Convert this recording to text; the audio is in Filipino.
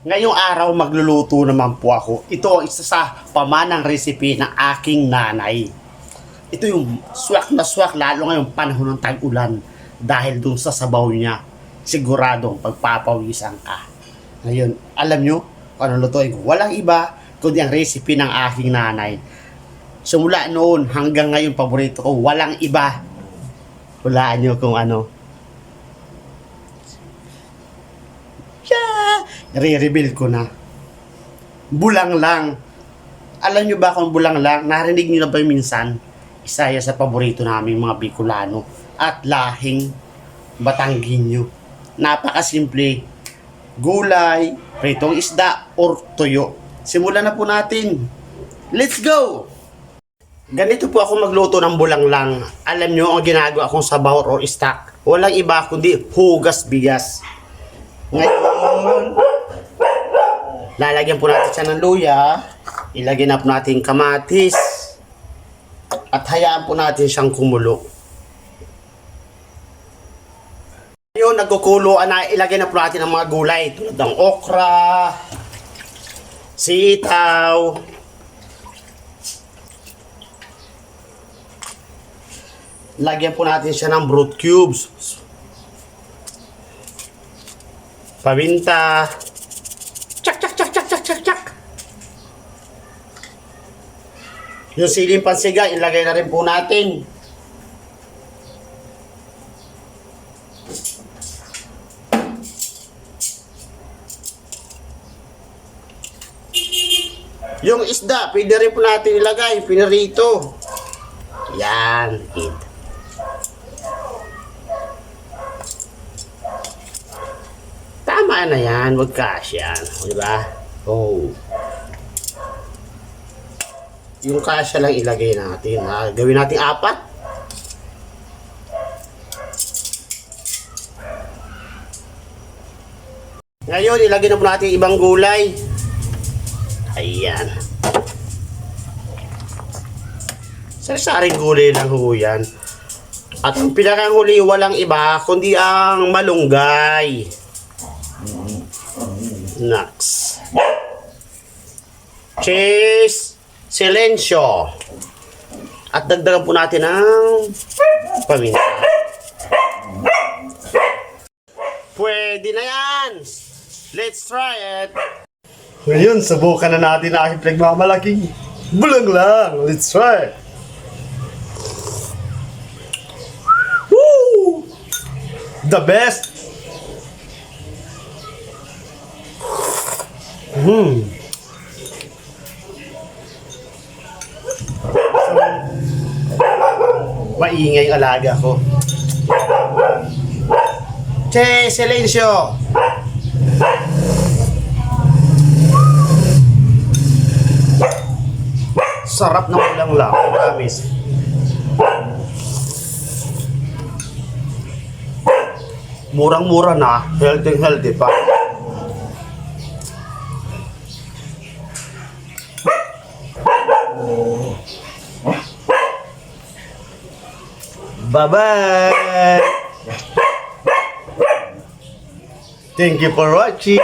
Ngayong araw magluluto naman po ako. Ito ang isa sa pamanang recipe ng aking nanay. Ito yung swak na swak lalo ngayong panahon ng tag-ulan dahil dun sa sabaw niya. Siguradong pagpapawisan ka. Ngayon, alam nyo kung ano lutuin ko. Walang iba kundi ang recipe ng aking nanay. Simula noon hanggang ngayon paborito ko. Walang iba. Hulaan nyo kung ano. I-reveal ko na. Bulang lang. Alam nyo ba kung bulang lang? Narinig nyo na ba minsan? Isa yan sa paborito namin mga Bicolano. At lahing Batangginyo. Napakasimple. Gulay, pritong isda, or tuyo. Simulan na po natin. Let's go! Ganito po ako magluto ng bulang lang. Alam nyo ang ginagawa kong sabaw or stock. Walang iba kundi hugas bigas. Ngayon, lalagyan po natin siya ng luya. Ilagyan na po natin kamatis. At hayaan po natin siyang kumulo. Ngayon, nagkukuloan na. Ilagyan na po natin ang mga gulay. Tulad ng okra, sitaw, lagyan po natin siya ng broth cubes. Paminta. Chak, chak, chak, chak, chak, chak, chak. Yung siling pansiga, ilagay na rin po natin. Yung isda, pwede rin po natin ilagay, pinirito. Yan, it. Tama na yan, wag kasyan. O, diba? Oh. Yung kasya lang ilagay natin. Ha? Gawin natin 4. Ngayon, ilagay na po natin ibang gulay. Ayan. Sari-saring gulay lang ho yan. At ang pinakahuli, walang iba, kundi ang malunggay. Next. Cheese. Silencio. At dagdagan po natin ng paminta. Pwede na yan. Let's try it. Ngayon, subukan na natin ang aking pinagmamalaking bulang lang. Let's try it. Woo! The best. Maingay ang alaga ko. Che, silencio. Sarap ng bulang lang, promise. Murang-mura na, healthy pa. Bye-bye! Thank you for watching!